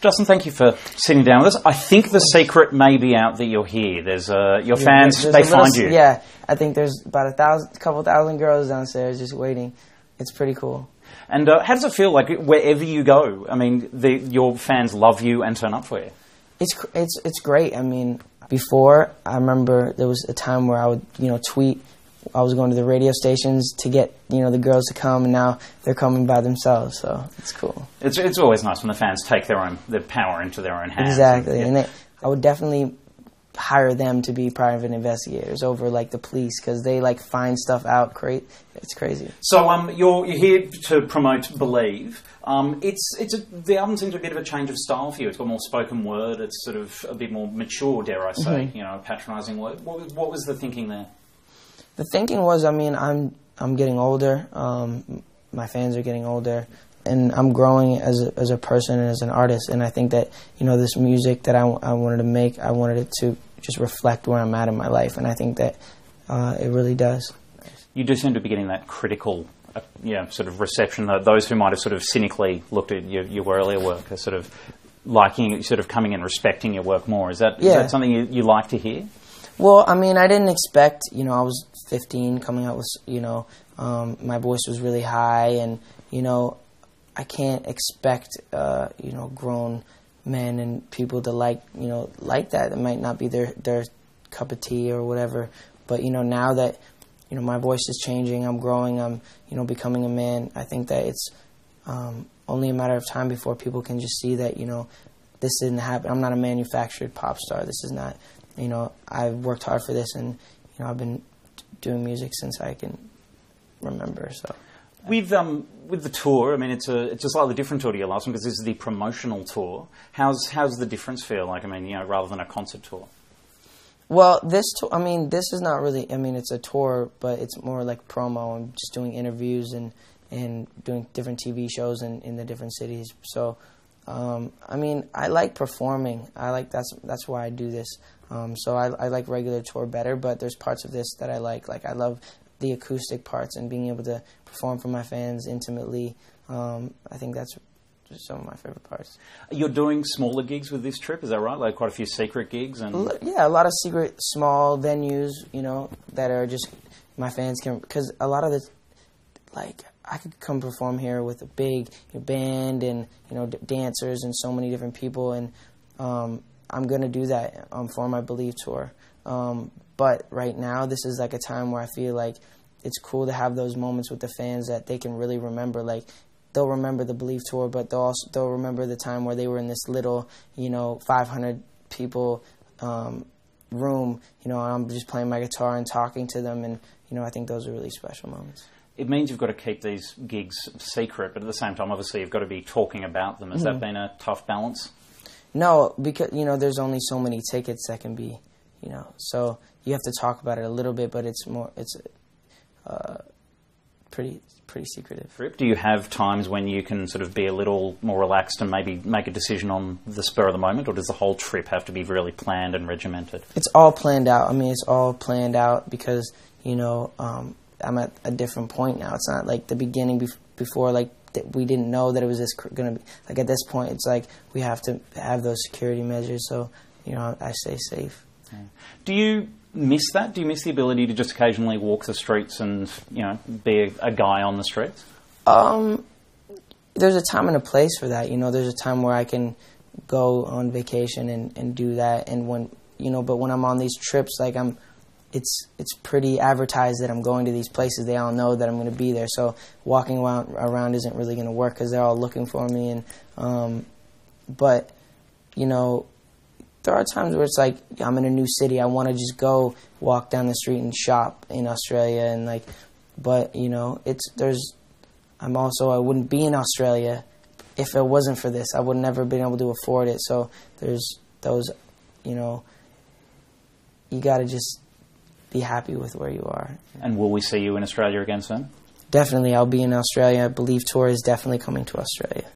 Justin, thank you for sitting down with us. I think the secret may be out that you're here. There's your fans, they find you. Yeah, I think there's about a couple thousand girls downstairs just waiting. It's pretty cool. And how does it feel like wherever you go? I mean, your fans love you and turn up for you. It's great. I mean, before, I remember there was a time where I would, tweet. I was going to the radio stations to get, the girls to come, and now they're coming by themselves, so it's cool. It's always nice when the fans take their power into their own hands. Exactly, and I would definitely hire them to be private investigators over, the police, because they, find stuff out. It's crazy. So you're here to promote Believe. The album seems a bit of a change of style for you. It's got more spoken word. It's sort of a bit more mature, dare I say, a patronising word. What was the thinking there? The thinking was, I'm getting older. My fans are getting older, and I'm growing as a person and as an artist. And I think that this music that I wanted to make, I wanted it to just reflect where I'm at in my life, and I think that it really does. You do seem to be getting that critical, sort of reception. Those who might have sort of cynically looked at your earlier work are sort of liking it, sort of coming and respecting your work more. Is that something you like to hear? Well, I didn't expect, I was 15 coming out with, my voice was really high, and, I can't expect, grown men and people to like that. It might not be their cup of tea or whatever, but, now that, my voice is changing, I'm growing, I'm, becoming a man, I think that it's only a matter of time before people can just see that, this didn't happen. I'm not a manufactured pop star. This is not... I've worked hard for this, and I've been doing music since I can remember. So, with the tour, it's a slightly different tour to your last one because this is the promotional tour. How's the difference feel like? Rather than a concert tour. Well, this tour, this is not really. It's a tour, but it's more like promo. I'm just doing interviews and doing different TV shows in the different cities. So, I like performing. That's why I do this. So I like regular tour better, but there's parts of this that I like. I love the acoustic parts and being able to perform for my fans intimately. I think that's just some of my favorite parts. You're doing smaller gigs with this trip, is that right? Quite a few secret gigs? Yeah, a lot of secret, small venues, that are just my fans can... Because a lot of the... I could come perform here with a big band and, dancers and so many different people, and... I'm going to do that for my Believe tour. But right now, this is a time where I feel like it's cool to have those moments with the fans that they can really remember. They'll remember the Believe tour, but they'll remember the time where they were in this little, 500 people room, and I'm just playing my guitar and talking to them, and, I think those are really special moments. It means you've got to keep these gigs secret, but at the same time, obviously, you've got to be talking about them. Has that been a tough balance? No, because, there's only so many tickets that can be, so you have to talk about it a little bit, but it's pretty secretive. Do you have times when you can sort of be a little more relaxed and maybe make a decision on the spur of the moment, or does the whole trip have to be really planned and regimented? It's all planned out. it's all planned out because, I'm at a different point now. It's not like the beginning before, that we didn't know that it was going to be. At this point, it's we have to have those security measures, so, I stay safe. Yeah. Do you miss that? Do you miss the ability to just occasionally walk the streets and, be a guy on the streets? There's a time and a place for that. There's a time where I can go on vacation and do that, and when, but when I'm on these trips, it's pretty advertised that I'm going to these places. They all know that I'm going to be there. So walking around isn't really going to work because they're all looking for me. And but there are times where it's I'm in a new city. I want to just go walk down the street and shop in Australia, and but I wouldn't be in Australia if it wasn't for this. I would never been able to afford it. So there's those, you got to just be happy with where you are. And will we see you in Australia again soon? Definitely. I'll be in Australia. Believe Tour is definitely coming to Australia.